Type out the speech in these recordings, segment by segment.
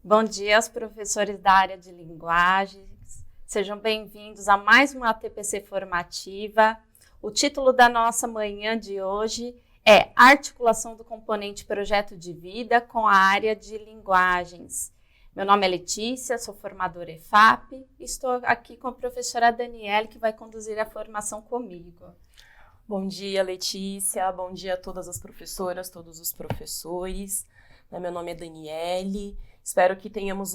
Bom dia aos professores da área de linguagens. Sejam bem-vindos a mais uma TPC formativa. O título da nossa manhã de hoje é Articulação do componente projeto de vida com a área de linguagens. Meu nome é Letícia, sou formadora EFAP e estou aqui com a professora Daniele, que vai conduzir a formação comigo. Bom dia, Letícia. Bom dia a todas as professoras, todos os professores. Meu nome é Daniele. Espero que tenhamos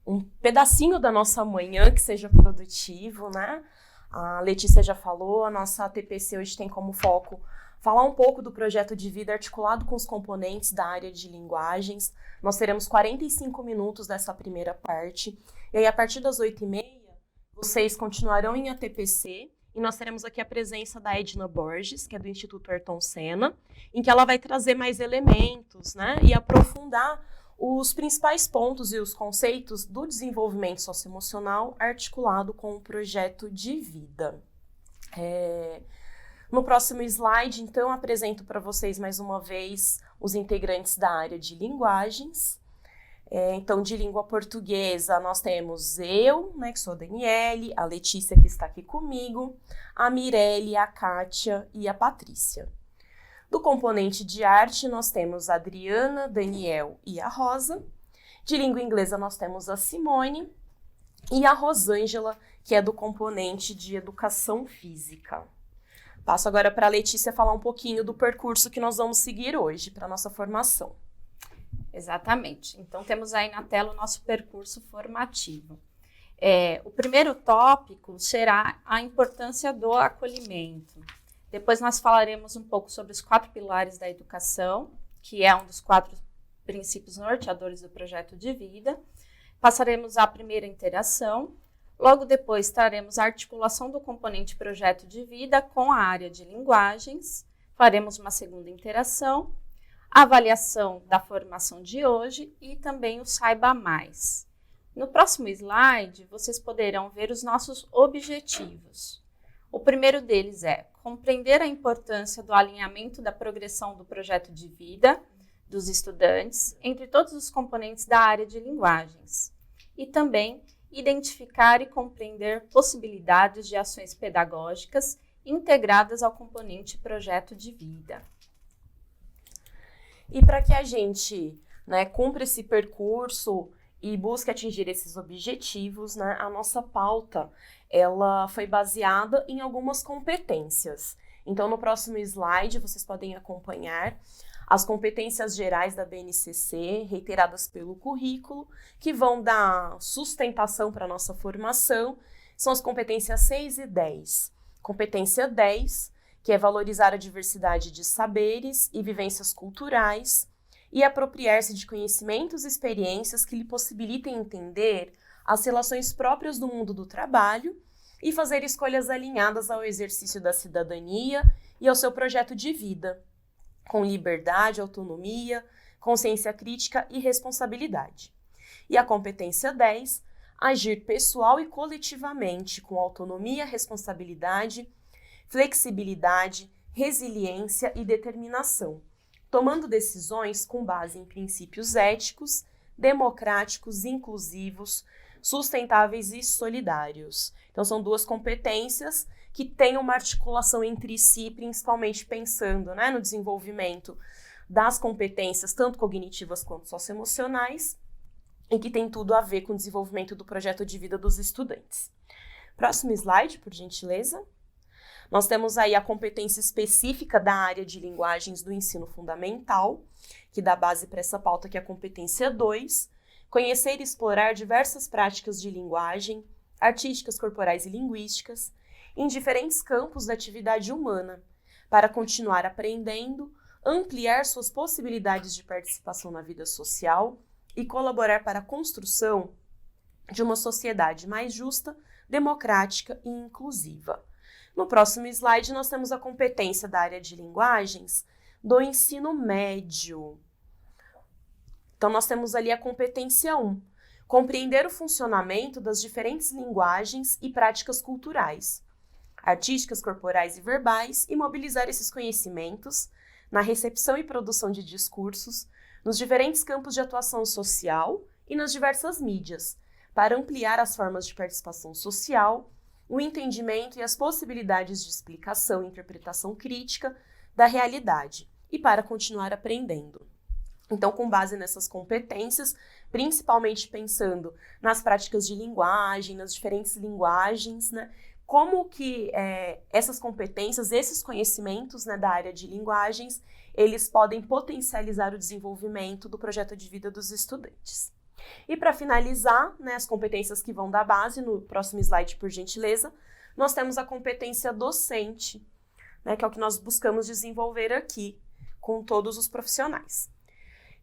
um pedacinho da nossa manhã que seja produtivo, né? A Letícia já falou, a nossa TPC hoje tem como foco falar um pouco do projeto de vida articulado com os componentes da área de linguagens. Nós teremos 45 minutos dessa primeira parte. E aí, a partir das 8h30, vocês continuarão em ATPC. E nós teremos aqui a presença da Edna Borges, que é do Instituto Ayrton Senna, em que ela vai trazer mais elementos, né, e aprofundar os principais pontos e os conceitos do desenvolvimento socioemocional articulado com o projeto de vida. No próximo slide, então, apresento para vocês mais uma vez os integrantes da área de linguagens. Então, de língua portuguesa, nós temos eu, né, que sou a Daniele, a Letícia, que está aqui comigo, a Mirelle, a Kátia e a Patrícia. Do componente de arte, nós temos a Adriana, Daniel e a Rosa. De língua inglesa, nós temos a Simone e a Rosângela, que é do componente de educação física. Passo agora para a Letícia falar um pouquinho do percurso que nós vamos seguir hoje para a nossa formação. Exatamente. Então, temos aí na tela o nosso percurso formativo. O primeiro tópico será a importância do acolhimento. Depois nós falaremos um pouco sobre os 4 pilares da educação, que é um dos 4 princípios norteadores do projeto de vida. Passaremos à primeira interação. Logo depois, traremos a articulação do componente projeto de vida com a área de linguagens. Faremos uma segunda interação, a avaliação da formação de hoje e também o Saiba Mais. No próximo slide, vocês poderão ver os nossos objetivos. O primeiro deles é compreender a importância do alinhamento da progressão do projeto de vida dos estudantes entre todos os componentes da área de linguagens e também identificar e compreender possibilidades de ações pedagógicas integradas ao componente projeto de vida. E para que a gente, né, cumpra esse percurso e busque atingir esses objetivos, né, a nossa pauta ela foi baseada em algumas competências. Então, no próximo slide, vocês podem acompanhar as competências gerais da BNCC, reiteradas pelo currículo, que vão dar sustentação para a nossa formação. São as competências 6 e 10. Competência 10, que é valorizar a diversidade de saberes e vivências culturais e apropriar-se de conhecimentos e experiências que lhe possibilitem entender as relações próprias do mundo do trabalho e fazer escolhas alinhadas ao exercício da cidadania e ao seu projeto de vida, com liberdade, autonomia, consciência crítica e responsabilidade. E a competência 10, agir pessoal e coletivamente com autonomia, responsabilidade, flexibilidade, resiliência e determinação, tomando decisões com base em princípios éticos, democráticos, inclusivos, sustentáveis e solidários. Então, são 2 competências que têm uma articulação entre si, principalmente pensando, né, no desenvolvimento das competências, tanto cognitivas quanto socioemocionais, e que tem tudo a ver com o desenvolvimento do projeto de vida dos estudantes. Próximo slide, por gentileza. Nós temos aí a competência específica da área de linguagens do ensino fundamental, que dá base para essa pauta, que é a competência 2, conhecer e explorar diversas práticas de linguagem, artísticas, corporais e linguísticas, em diferentes campos da atividade humana, para continuar aprendendo, ampliar suas possibilidades de participação na vida social e colaborar para a construção de uma sociedade mais justa, democrática e inclusiva. No próximo slide, nós temos a competência da área de linguagens do ensino médio. Então, nós temos ali a competência 1, compreender o funcionamento das diferentes linguagens e práticas culturais, artísticas, corporais e verbais, e mobilizar esses conhecimentos na recepção e produção de discursos nos diferentes campos de atuação social e nas diversas mídias, para ampliar as formas de participação social, o entendimento e as possibilidades de explicação e interpretação crítica da realidade, e para continuar aprendendo. Então, com base nessas competências, principalmente pensando nas práticas de linguagem, nas diferentes linguagens, né, como que essas competências, esses conhecimentos, né, da área de linguagens, eles podem potencializar o desenvolvimento do projeto de vida dos estudantes. E para finalizar, né, as competências que vão dar base, no próximo slide, por gentileza, nós temos a competência docente, né, que é o que nós buscamos desenvolver aqui com todos os profissionais.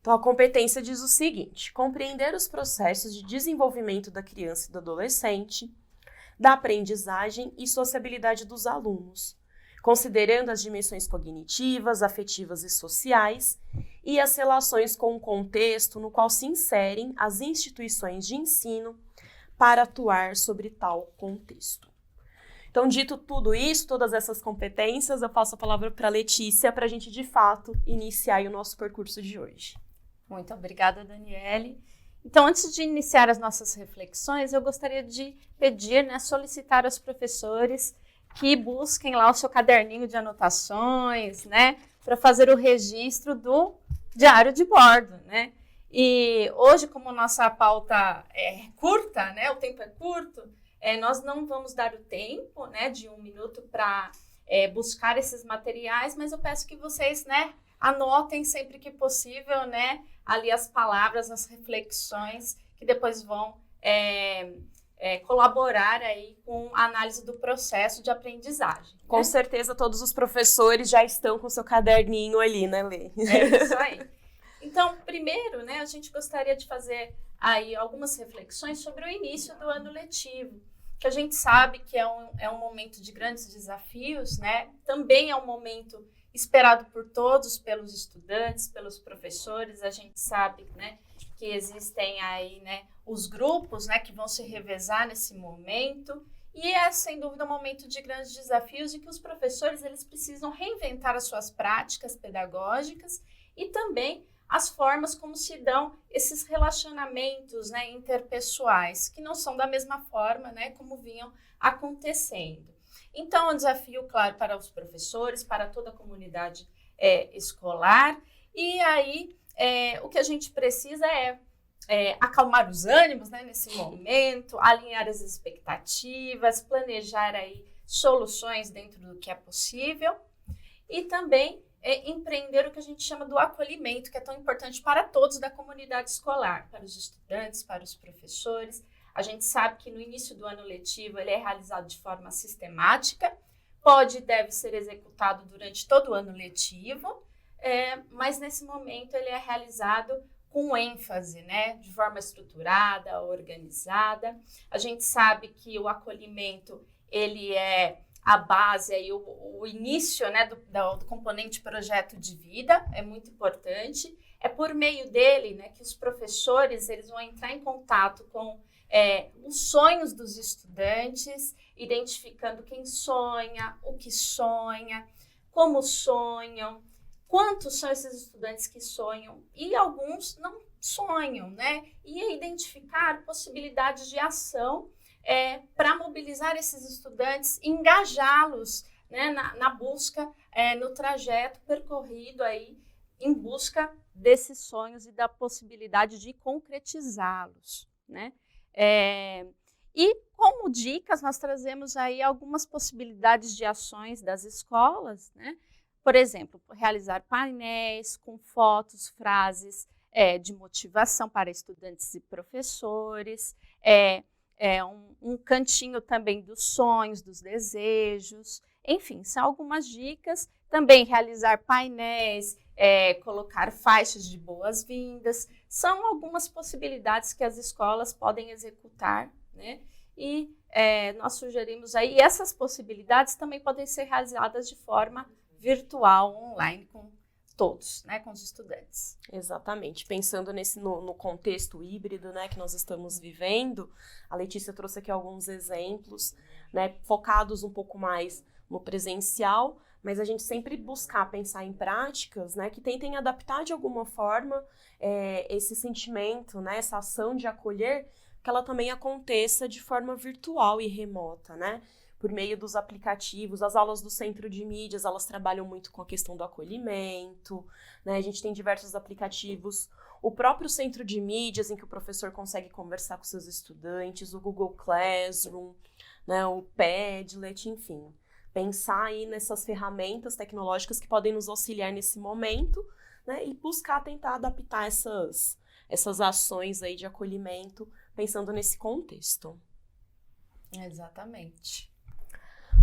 Então, a competência diz o seguinte: compreender os processos de desenvolvimento da criança e do adolescente, da aprendizagem e sociabilidade dos alunos, considerando as dimensões cognitivas, afetivas e sociais e as relações com o contexto no qual se inserem as instituições de ensino para atuar sobre tal contexto. Então, dito tudo isso, todas essas competências, eu passo a palavra para a Letícia para a gente, de fato, iniciar o nosso percurso de hoje. Muito obrigada, Daniele. Então, antes de iniciar as nossas reflexões, eu gostaria de pedir, né, solicitar aos professores que busquem lá o seu caderninho de anotações, né, para fazer o registro do diário de bordo, né. E hoje, como nossa pauta é curta, né, o tempo é curto, nós não vamos dar o tempo, né, de 1 minuto para buscar esses materiais, mas eu peço que vocês, né, anotem sempre que possível, né, ali as palavras, as reflexões que depois vão colaborar aí com a análise do processo de aprendizagem. Né? Com certeza todos os professores já estão com seu caderninho ali, né, Lê? É isso aí. Então, primeiro, né, a gente gostaria de fazer aí algumas reflexões sobre o início do ano letivo, que a gente sabe que é um momento de grandes desafios, né? Também é um momento esperado por todos, pelos estudantes, pelos professores. A gente sabe, né, que existem aí, né, os grupos, né, que vão se revezar nesse momento. E é, sem dúvida, um momento de grandes desafios e que os professores eles precisam reinventar as suas práticas pedagógicas e também as formas como se dão esses relacionamentos, né, interpessoais, que não são da mesma forma, né, como vinham acontecendo. Então, é um desafio, claro, para os professores, para toda a comunidade escolar. E aí, o que a gente precisa é acalmar os ânimos, né, nesse momento, alinhar as expectativas, planejar aí soluções dentro do que é possível e também empreender o que a gente chama do acolhimento, que é tão importante para todos da comunidade escolar, para os estudantes, para os professores. A gente sabe que no início do ano letivo ele é realizado de forma sistemática, pode e deve ser executado durante todo o ano letivo, mas nesse momento ele é realizado com ênfase, né, de forma estruturada, organizada. A gente sabe que o acolhimento ele é a base, aí, o início, né, do componente projeto de vida, é muito importante. É por meio dele, né, que os professores eles vão entrar em contato com os sonhos dos estudantes, identificando quem sonha, o que sonha, como sonham, quantos são esses estudantes que sonham e alguns não sonham, né? E identificar possibilidades de ação para mobilizar esses estudantes e engajá-los, né, na busca, no trajeto percorrido aí, em busca desses sonhos e da possibilidade de concretizá-los, né? E como dicas, nós trazemos aí algumas possibilidades de ações das escolas, né? Por exemplo, realizar painéis com fotos, frases de motivação para estudantes e professores, um cantinho também dos sonhos, dos desejos, enfim, são algumas dicas. Também realizar painéis, colocar faixas de boas-vindas, são algumas possibilidades que as escolas podem executar, né? E nós sugerimos aí, essas possibilidades também podem ser realizadas de forma virtual, online, com todos, né, com os estudantes. Exatamente. Pensando no contexto híbrido, né, que nós estamos vivendo, a Letícia trouxe aqui alguns exemplos, né, focados um pouco mais no presencial, mas a gente sempre buscar pensar em práticas, né, que tentem adaptar de alguma forma esse sentimento, né, essa ação de acolher, que ela também aconteça de forma virtual e remota, né? Por meio dos aplicativos, as aulas do Centro de Mídias, elas trabalham muito com a questão do acolhimento, né? A gente tem diversos aplicativos, o próprio Centro de Mídias, em que o professor consegue conversar com seus estudantes, o Google Classroom, né? O Padlet, enfim. Pensar aí nessas ferramentas tecnológicas que podem nos auxiliar nesse momento, né? E buscar tentar adaptar essas ações aí de acolhimento, pensando nesse contexto. Exatamente.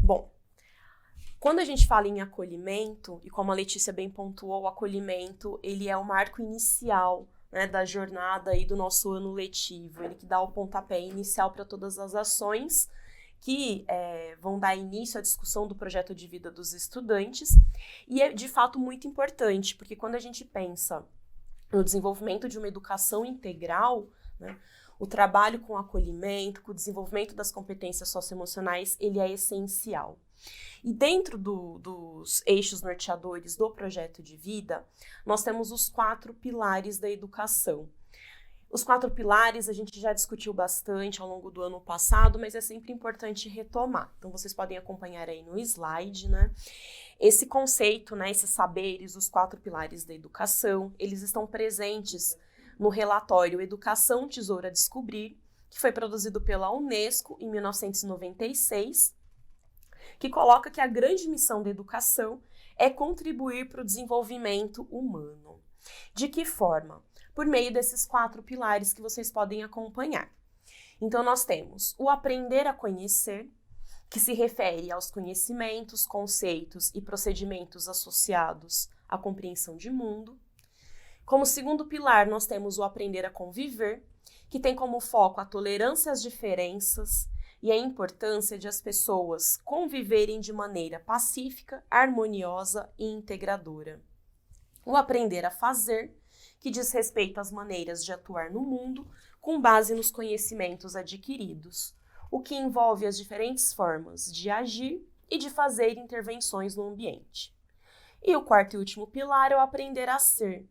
Bom, quando a gente fala em acolhimento, e como a Letícia bem pontuou, o acolhimento, ele é o marco inicial, né, da jornada aí do nosso ano letivo, ele que dá o pontapé inicial para todas as ações que vão dar início à discussão do projeto de vida dos estudantes, e é de fato muito importante, porque quando a gente pensa no desenvolvimento de uma educação integral, né, o trabalho com acolhimento, com o desenvolvimento das competências socioemocionais, ele é essencial. E dentro dos eixos norteadores do projeto de vida, nós temos os 4 pilares da educação. Os 4 pilares a gente já discutiu bastante ao longo do ano passado, mas é sempre importante retomar. Então, vocês podem acompanhar aí no slide, né? Esse conceito, né, esses saberes, os 4 pilares da educação, eles estão presentes no relatório Educação, Tesouro a Descobrir, que foi produzido pela Unesco em 1996, que coloca que a grande missão da educação é contribuir para o desenvolvimento humano. De que forma? Por meio desses 4 pilares que vocês podem acompanhar. Então, nós temos o aprender a conhecer, que se refere aos conhecimentos, conceitos e procedimentos associados à compreensão de mundo. Como segundo pilar, nós temos o aprender a conviver, que tem como foco a tolerância às diferenças e a importância de as pessoas conviverem de maneira pacífica, harmoniosa e integradora. O aprender a fazer, que diz respeito às maneiras de atuar no mundo com base nos conhecimentos adquiridos, o que envolve as diferentes formas de agir e de fazer intervenções no ambiente. E o quarto e último pilar é o aprender a ser,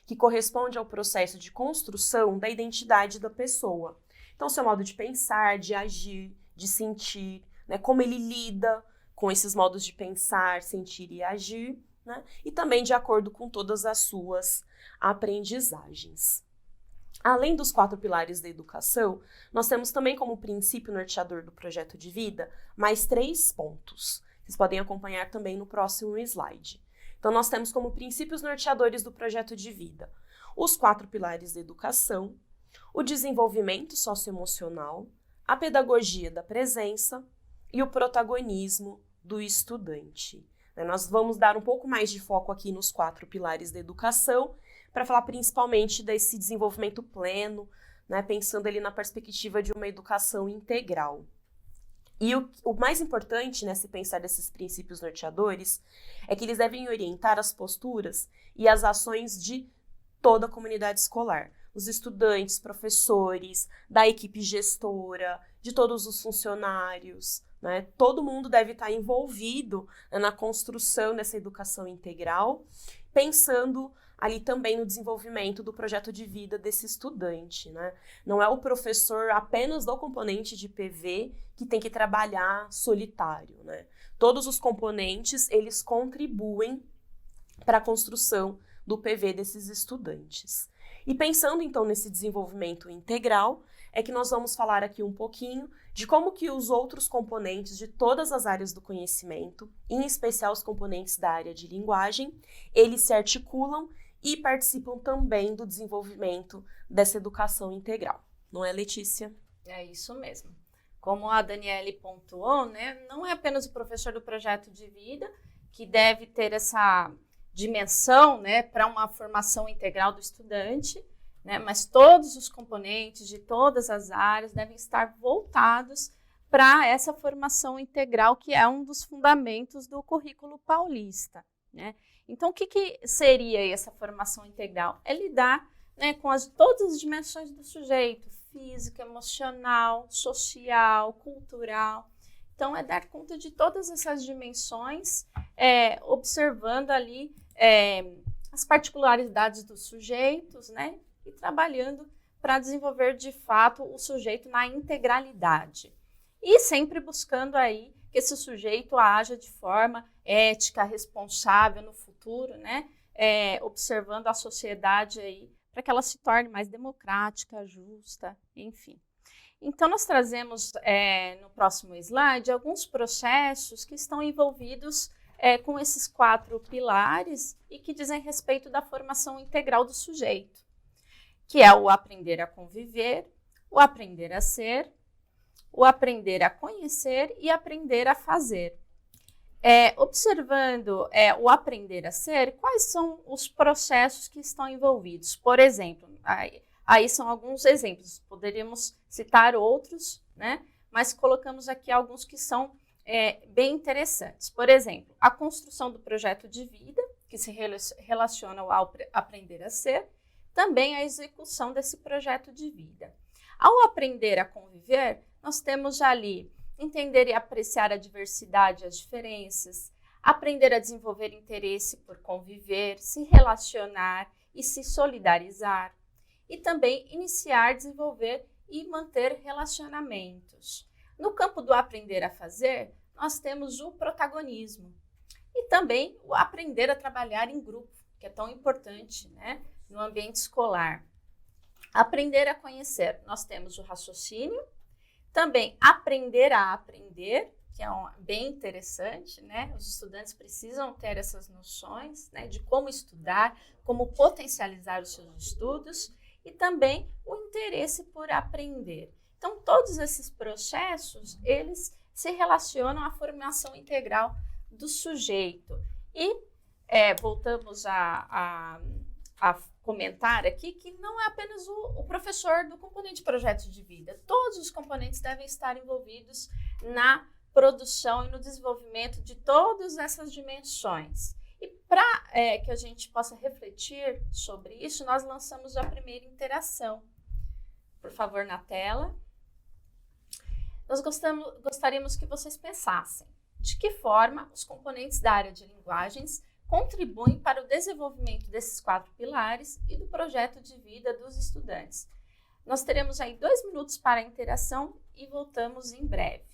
que corresponde ao processo de construção da identidade da pessoa. Então, seu modo de pensar, de agir, de sentir, né, como ele lida com esses modos de pensar, sentir e agir, né, e também de acordo com todas as suas aprendizagens. Além dos 4 pilares da educação, nós temos também como princípio norteador do projeto de vida mais 3 pontos. Vocês podem acompanhar também no próximo slide. Então, nós temos como princípios norteadores do projeto de vida os 4 pilares da educação, o desenvolvimento socioemocional, a pedagogia da presença e o protagonismo do estudante. Nós vamos dar um pouco mais de foco aqui nos 4 pilares da educação, para falar principalmente desse desenvolvimento pleno, né, pensando ali na perspectiva de uma educação integral. E o mais importante, né, se pensar desses princípios norteadores, é que eles devem orientar as posturas e as ações de toda a comunidade escolar. Os estudantes, professores, da equipe gestora, de todos os funcionários, né? Todo mundo deve estar envolvido, né, na construção dessa educação integral, pensando ali também no desenvolvimento do projeto de vida desse estudante, né? Não é o professor apenas do componente de PV que tem que trabalhar solitário, né? Todos os componentes, eles contribuem para a construção do PV desses estudantes. E pensando então nesse desenvolvimento integral, é que nós vamos falar aqui um pouquinho de como que os outros componentes de todas as áreas do conhecimento, em especial os componentes da área de linguagem, eles se articulam e participam também do desenvolvimento dessa educação integral. Não é, Letícia? É isso mesmo. Como a Daniele pontuou, né, não é apenas o professor do projeto de vida que deve ter essa dimensão, né, para uma formação integral do estudante, né, mas todos os componentes de todas as áreas devem estar voltados para essa formação integral, que é um dos fundamentos do currículo paulista, né? Então, o que seria essa formação integral? É lidar, né, com todas as dimensões do sujeito, física, emocional, social, cultural. Então, é dar conta de todas essas dimensões, observando ali as particularidades dos sujeitos, né? E trabalhando para desenvolver, de fato, o sujeito na integralidade. E sempre buscando aí que esse sujeito haja de forma ética, responsável no futuro, né? Observando a sociedade aí para que ela se torne mais democrática, justa, enfim. Então, nós trazemos no próximo slide alguns processos que estão envolvidos com esses 4 pilares e que dizem respeito da formação integral do sujeito, que é o aprender a conviver, o aprender a ser, o aprender a conhecer e aprender a fazer. Observando o aprender a ser, quais são os processos que estão envolvidos? Por exemplo, aí são alguns exemplos, poderíamos citar outros, né? Mas colocamos aqui alguns que são bem interessantes. Por exemplo, a construção do projeto de vida, que se relaciona ao aprender a ser, também a execução desse projeto de vida. Ao aprender a conviver, nós temos ali entender e apreciar a diversidade e as diferenças, aprender a desenvolver interesse por conviver, se relacionar e se solidarizar, e também iniciar, desenvolver e manter relacionamentos. No campo do aprender a fazer, nós temos o protagonismo e também o aprender a trabalhar em grupo, que é tão importante, né, no ambiente escolar. Aprender a conhecer, nós temos o raciocínio, também aprender a aprender, que é bem interessante, né? Os estudantes precisam ter essas noções, né, de como estudar, como potencializar os seus estudos e também o interesse por aprender. Então, todos esses processos, eles se relacionam à formação integral do sujeito. E voltamos a comentar aqui que não é apenas o professor do componente projeto de vida. Todos os componentes devem estar envolvidos na produção e no desenvolvimento de todas essas dimensões. E para que a gente possa refletir sobre isso, nós lançamos a primeira interação. Por favor, na tela. Nós gostaríamos que vocês pensassem de que forma os componentes da área de linguagens contribuem para o desenvolvimento desses 4 pilares e do projeto de vida dos estudantes. Nós teremos aí 2 minutos para a interação e voltamos em breve.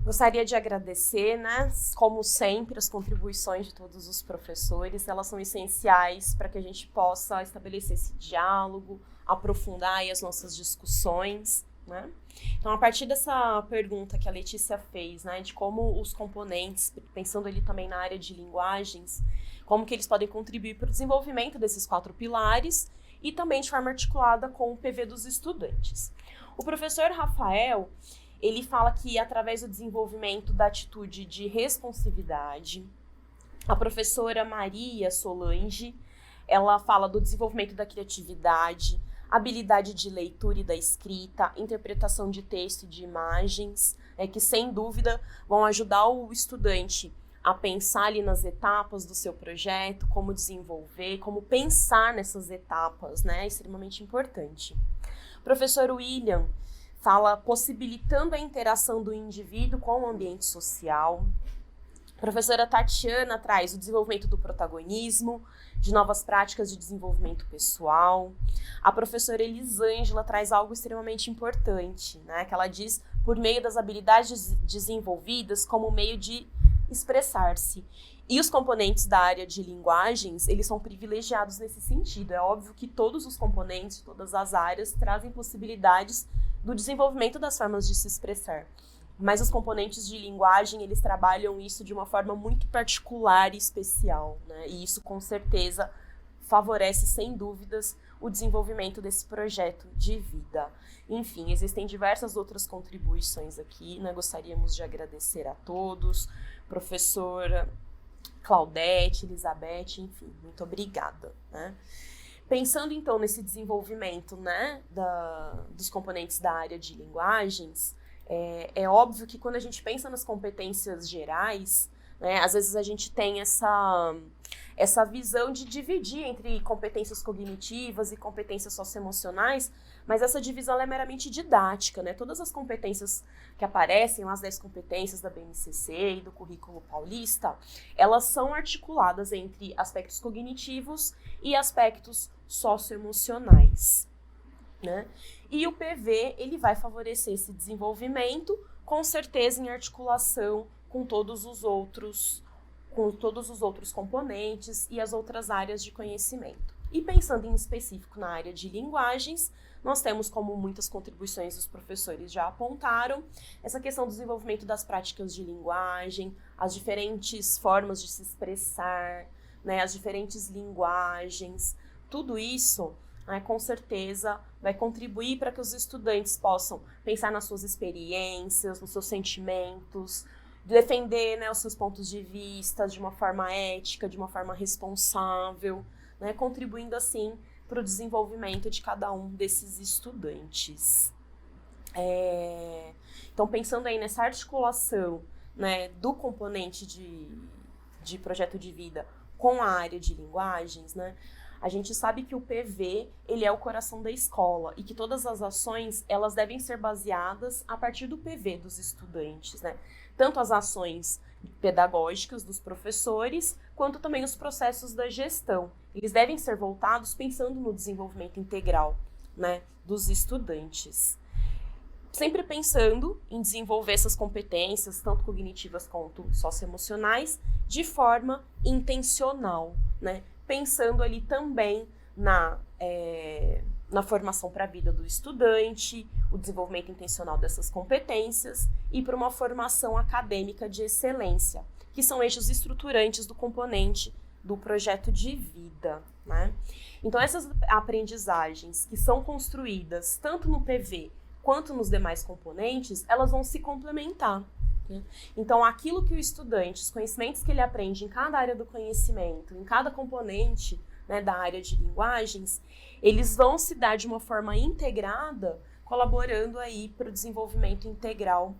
Gostaria de agradecer, né, como sempre, as contribuições de todos os professores. Elas são essenciais para que a gente possa estabelecer esse diálogo, aprofundar aí as nossas discussões, né? Então, a partir dessa pergunta que a Letícia fez, né, de como os componentes, pensando ali também na área de linguagens, como que eles podem contribuir para o desenvolvimento desses 4 pilares e também de forma articulada com o PV dos estudantes. O professor Rafael, ele fala que através do desenvolvimento da atitude de responsividade, a professora Maria Solange, ela fala do desenvolvimento da criatividade, habilidade de leitura e da escrita, interpretação de texto e de imagens, que sem dúvida vão ajudar o estudante a pensar ali nas etapas do seu projeto, como desenvolver, como pensar nessas etapas, né? É extremamente importante. O professor William fala possibilitando a interação do indivíduo com o ambiente social. A professora Tatiana traz o desenvolvimento do protagonismo, de novas práticas de desenvolvimento pessoal. A professora Elisângela traz algo extremamente importante, né? Que ela diz por meio das habilidades desenvolvidas como meio de expressar-se. E os componentes da área de linguagens, eles são privilegiados nesse sentido. É óbvio que todos os componentes, todas as áreas, trazem possibilidades do desenvolvimento das formas de se expressar. Mas os componentes de linguagem, eles trabalham isso de uma forma muito particular e especial, né? E isso, com certeza, favorece, sem dúvidas, o desenvolvimento desse projeto de vida. Enfim, existem diversas outras contribuições aqui, né? Gostaríamos de agradecer a todos, professora Claudete, Elizabeth, enfim, muito obrigada, né? Pensando, então, nesse desenvolvimento, né, dos componentes da área de linguagens, é óbvio que quando a gente pensa nas competências gerais, né, às vezes a gente tem essa visão de dividir entre competências cognitivas e competências socioemocionais, mas essa divisão ela é meramente didática, né? Todas as competências que aparecem, as 10 competências da BNCC e do currículo paulista, elas são articuladas entre aspectos cognitivos e aspectos socioemocionais, né? E o PV, ele vai favorecer esse desenvolvimento, com certeza em articulação com todos os outros componentes e as outras áreas de conhecimento. E pensando em específico na área de linguagens, nós temos, como muitas contribuições dos professores já apontaram, essa questão do desenvolvimento das práticas de linguagem, as diferentes formas de se expressar, né, as diferentes linguagens, tudo isso, né, com certeza vai contribuir para que os estudantes possam pensar nas suas experiências, nos seus sentimentos, defender, né, os seus pontos de vista de uma forma ética, de uma forma responsável, né, contribuindo assim para o desenvolvimento de cada um desses estudantes. Então, pensando aí nessa articulação, né, do componente de projeto de vida com a área de linguagens, né, a gente sabe que o PV, ele é o coração da escola e que todas as ações, elas devem ser baseadas a partir do PV dos estudantes, né? Tanto as ações pedagógicas dos professores, quanto também os processos da gestão. Eles devem ser voltados pensando no desenvolvimento integral, né, dos estudantes. Sempre pensando em desenvolver essas competências, tanto cognitivas quanto socioemocionais, de forma intencional, né? Pensando ali também na formação para a vida do estudante, o desenvolvimento intencional dessas competências e para uma formação acadêmica de excelência, que são eixos estruturantes do componente do projeto de vida, né? Então, essas aprendizagens que são construídas tanto no PV quanto nos demais componentes, elas vão se complementar. Então, aquilo que o estudante, os conhecimentos que ele aprende em cada área do conhecimento, em cada componente, né, da área de linguagens, eles vão se dar de uma forma integrada, colaborando aí para o desenvolvimento integral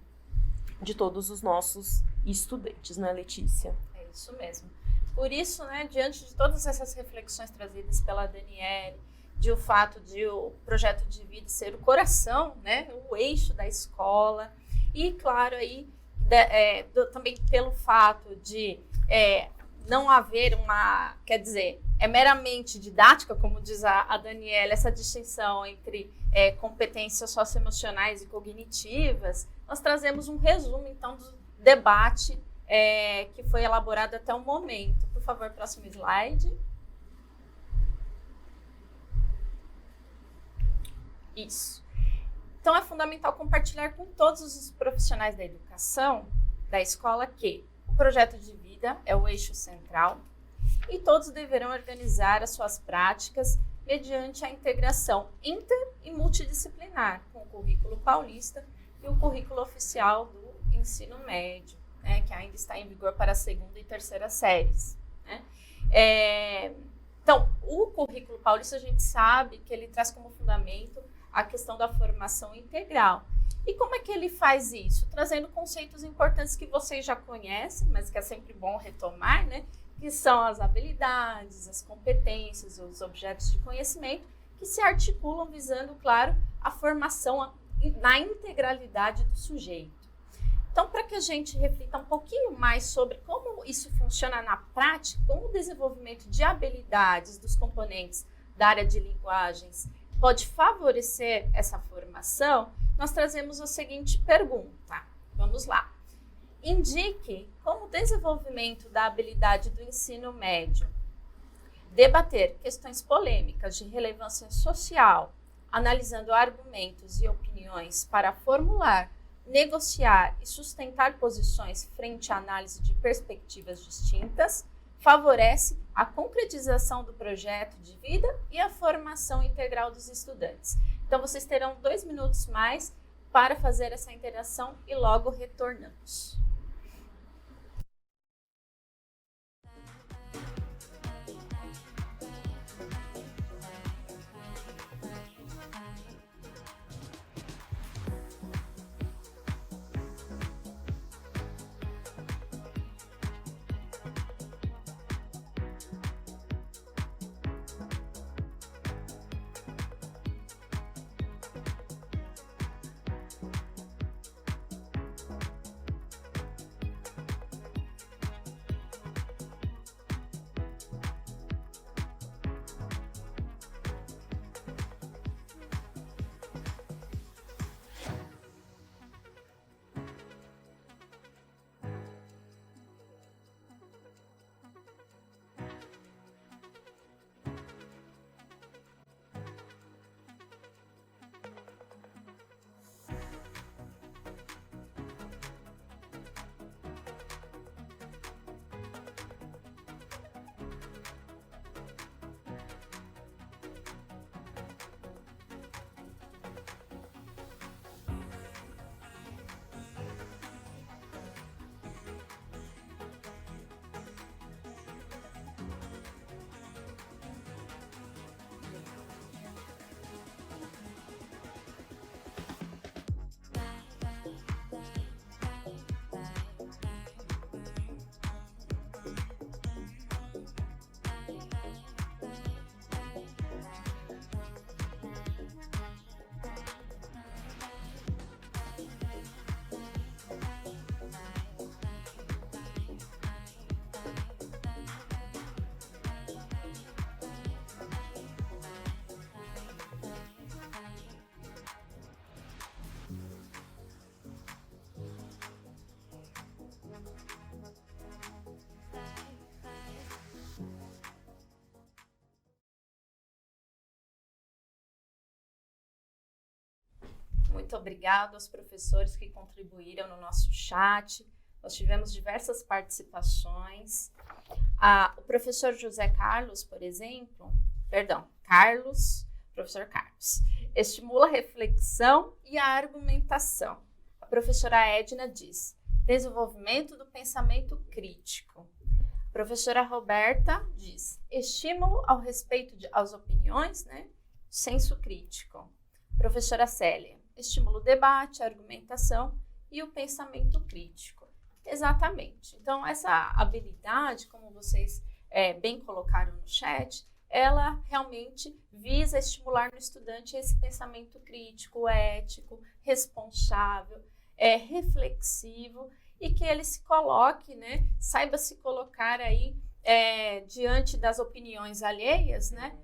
de todos os nossos estudantes, né, Letícia? É isso mesmo. Por isso, né, diante de todas essas reflexões trazidas pela Daniele, de o fato de o projeto de vida ser o coração, né, o eixo da escola, e, claro, aí, também pelo fato de não haver é meramente didática, como diz a Daniela, essa distinção entre competências socioemocionais e cognitivas, nós trazemos um resumo, então, do debate que foi elaborado até o momento. Por favor, próximo slide. Isso. Então, é fundamental compartilhar com todos os profissionais da educação, da escola, que o projeto de vida é o eixo central e todos deverão organizar as suas práticas mediante a integração inter e multidisciplinar com o currículo paulista e o currículo oficial do ensino médio, né, que ainda está em vigor para a segunda e terceira séries, né? Então, o currículo paulista, a gente sabe que ele traz como fundamento a questão da formação integral. E como é que ele faz isso? Trazendo conceitos importantes que vocês já conhecem, mas que é sempre bom retomar, né? Que são as habilidades, as competências, os objetos de conhecimento, que se articulam visando, claro, a formação na integralidade do sujeito. Então, para que a gente reflita um pouquinho mais sobre como isso funciona na prática, como o desenvolvimento de habilidades dos componentes da área de linguagens pode favorecer essa formação, nós trazemos a seguinte pergunta. Vamos lá. Indique como o desenvolvimento da habilidade do ensino médio debater questões polêmicas de relevância social, analisando argumentos e opiniões para formular, negociar e sustentar posições frente à análise de perspectivas distintas, favorece a concretização do projeto de vida e a formação integral dos estudantes. Então, vocês terão 2 minutos mais para fazer essa interação e logo retornamos. Muito obrigada aos professores que contribuíram no nosso chat. Nós tivemos diversas participações. O professor José Carlos, por exemplo, professor Carlos, estimula a reflexão e a argumentação. A professora Edna diz, desenvolvimento do pensamento crítico. A professora Roberta diz, estímulo ao respeito às opiniões, né? Senso crítico. Professora Célia, estimula o debate, a argumentação e o pensamento crítico. Exatamente. Então, essa habilidade, como vocês bem colocaram no chat, ela realmente visa estimular no estudante esse pensamento crítico, ético, responsável, reflexivo e que ele se coloque, né, saiba se colocar aí diante das opiniões alheias, né,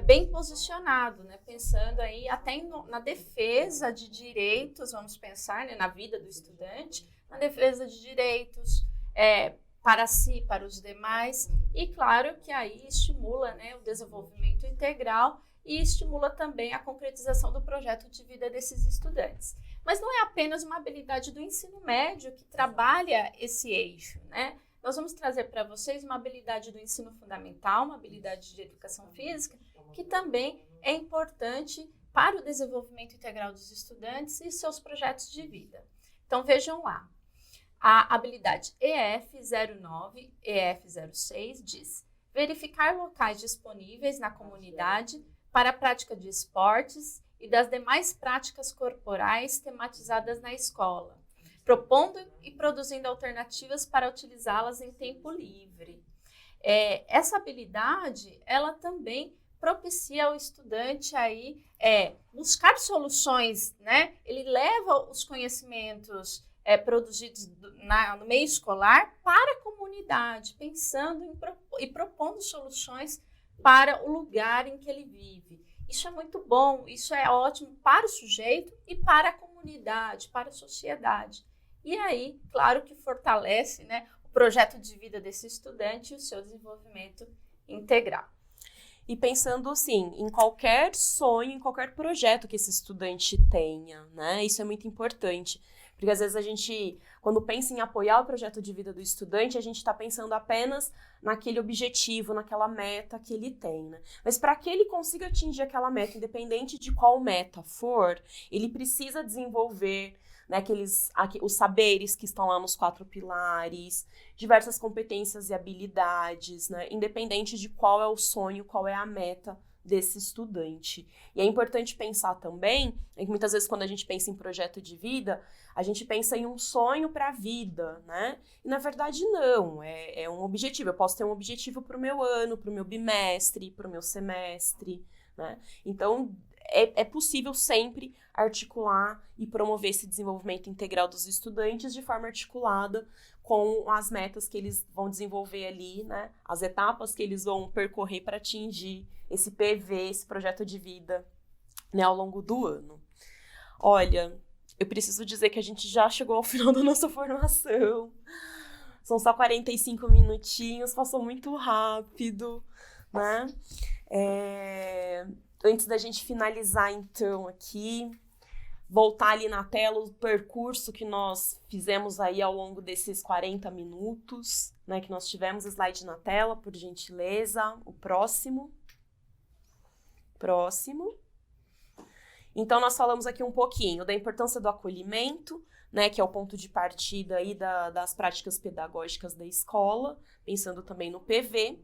bem posicionado, né, pensando aí até na defesa de direitos, vamos pensar, né, na vida do estudante, na defesa de direitos para si, para os demais, e claro que aí estimula, né, o desenvolvimento integral e estimula também a concretização do projeto de vida desses estudantes. Mas não é apenas uma habilidade do ensino médio que trabalha esse eixo, né? Nós vamos trazer para vocês uma habilidade do ensino fundamental, uma habilidade de educação física, que também é importante para o desenvolvimento integral dos estudantes e seus projetos de vida. Então, vejam lá. A habilidade EF09, EF06 diz: verificar locais disponíveis na comunidade para a prática de esportes e das demais práticas corporais tematizadas na escola, propondo e produzindo alternativas para utilizá-las em tempo livre. Essa habilidade, ela também propicia ao estudante aí buscar soluções, né? Ele leva os conhecimentos produzidos no meio escolar para a comunidade, pensando e propondo soluções para o lugar em que ele vive. Isso é muito bom, isso é ótimo para o sujeito e para a comunidade, para a sociedade. E aí, claro que fortalece, né, o projeto de vida desse estudante e o seu desenvolvimento integral. E pensando, assim, em qualquer sonho, em qualquer projeto que esse estudante tenha, né? Isso é muito importante. Porque às vezes a gente, quando pensa em apoiar o projeto de vida do estudante, a gente está pensando apenas naquele objetivo, naquela meta que ele tem, né? Mas para que ele consiga atingir aquela meta, independente de qual meta for, ele precisa desenvolver, né, os saberes que estão lá nos 4 pilares, diversas competências e habilidades, né, independente de qual é o sonho, qual é a meta desse estudante. E é importante pensar também, que muitas vezes quando a gente pensa em projeto de vida, a gente pensa em um sonho para a vida, né? E na verdade não, é um objetivo. Eu posso ter um objetivo para o meu ano, para o meu bimestre, para o meu semestre, né? Então, é possível sempre articular e promover esse desenvolvimento integral dos estudantes de forma articulada com as metas que eles vão desenvolver ali, né? As etapas que eles vão percorrer para atingir esse PV, esse projeto de vida, né, ao longo do ano. Olha, eu preciso dizer que a gente já chegou ao final da nossa formação. São só 45 minutinhos, passou muito rápido, né? Antes da gente finalizar, então, aqui, voltar ali na tela o percurso que nós fizemos aí ao longo desses 40 minutos, né, que nós tivemos. Slide na tela, por gentileza. O próximo. Então, nós falamos aqui um pouquinho da importância do acolhimento, né, que é o ponto de partida aí das práticas pedagógicas da escola, pensando também no PV.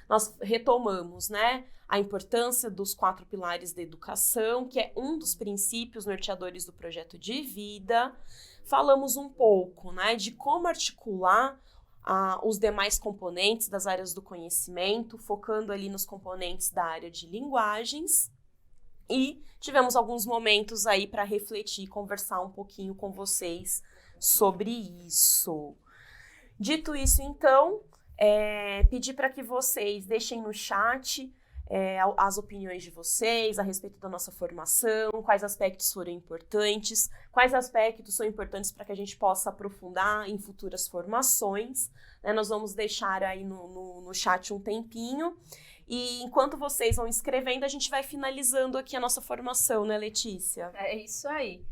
Nós retomamos, né, a importância dos 4 pilares da educação, que é um dos princípios norteadores do projeto de vida. Falamos um pouco, né, de como articular os demais componentes das áreas do conhecimento, focando ali nos componentes da área de linguagens. E tivemos alguns momentos aí para refletir e conversar um pouquinho com vocês sobre isso. Dito isso, então, pedir para que vocês deixem no chat as opiniões de vocês a respeito da nossa formação, quais aspectos foram importantes, quais aspectos são importantes para que a gente possa aprofundar em futuras formações, né? Nós vamos deixar aí no chat um tempinho, e enquanto vocês vão escrevendo, a gente vai finalizando aqui a nossa formação, né, Letícia? É isso aí.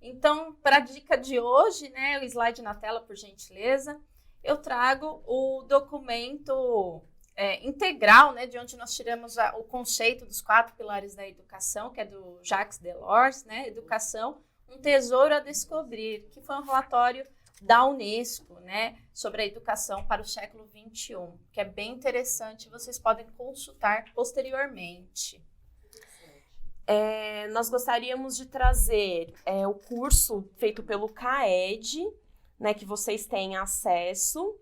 Então, para a dica de hoje, né, o slide na tela, por gentileza, eu trago o documento integral, né, de onde nós tiramos o conceito dos 4 pilares da educação, que é do Jacques Delors, né, Educação, um tesouro a descobrir, que foi um relatório da Unesco, né, sobre a educação para o século XXI, que é bem interessante, vocês podem consultar posteriormente. Nós gostaríamos de trazer o curso feito pelo CAED, né, que vocês têm acesso.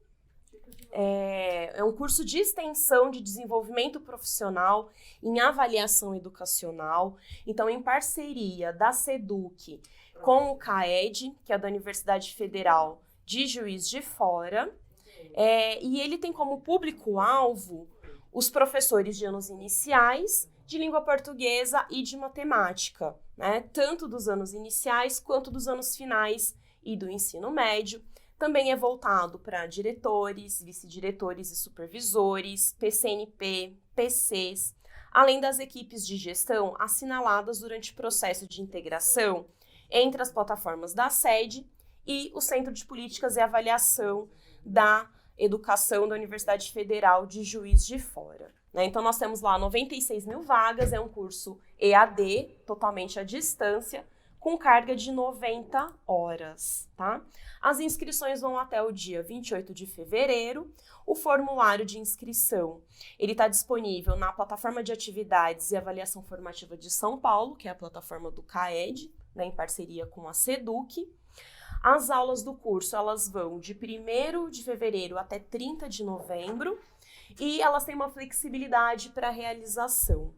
É um curso de extensão de desenvolvimento profissional em avaliação educacional. Então, em parceria da SEDUC com o CAED, que é da Universidade Federal de Juiz de Fora. E ele tem como público-alvo os professores de anos iniciais, de língua portuguesa e de matemática, né? Tanto dos anos iniciais quanto dos anos finais e do ensino médio. Também é voltado para diretores, vice-diretores e supervisores, PCNP, PCs, além das equipes de gestão assinaladas durante o processo de integração entre as plataformas da sede e o Centro de Políticas e Avaliação da Educação da Universidade Federal de Juiz de Fora. Né? Então, nós temos lá 96 mil vagas, é um curso EAD, totalmente à distância, com carga de 90 horas, tá? As inscrições vão até o dia 28 de fevereiro. O formulário de inscrição, ele está disponível na plataforma de atividades e avaliação formativa de São Paulo, que é a plataforma do CAED, né, em parceria com a SEDUC. As aulas do curso, elas vão de 1º de fevereiro até 30 de novembro e elas têm uma flexibilidade para realização.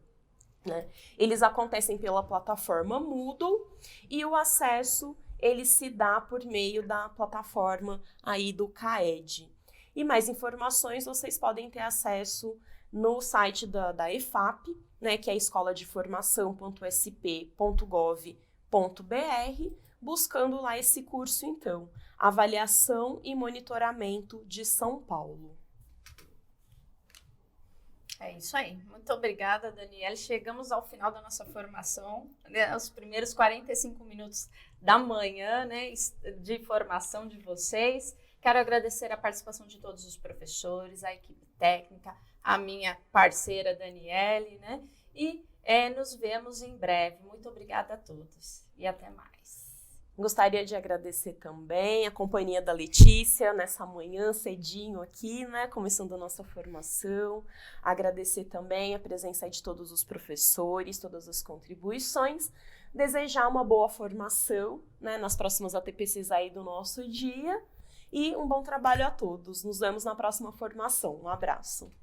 Né? Eles acontecem pela plataforma Moodle e o acesso ele se dá por meio da plataforma aí do CAED. E mais informações vocês podem ter acesso no site da EFAP, né, que é escoladeformação.sp.gov.br, buscando lá esse curso então, Avaliação e Monitoramento de São Paulo. É isso aí. Muito obrigada, Daniele. Chegamos ao final da nossa formação, né, os primeiros 45 minutos da manhã, né, de formação de vocês. Quero agradecer a participação de todos os professores, a equipe técnica, a minha parceira Daniele, né? E nos vemos em breve. Muito obrigada a todos e até mais. Gostaria de agradecer também a companhia da Letícia nessa manhã cedinho aqui, né, começando a nossa formação. Agradecer também a presença de todos os professores, todas as contribuições. Desejar uma boa formação, né, nas próximas ATPCs aí do nosso dia. E um bom trabalho a todos. Nos vemos na próxima formação. Um abraço.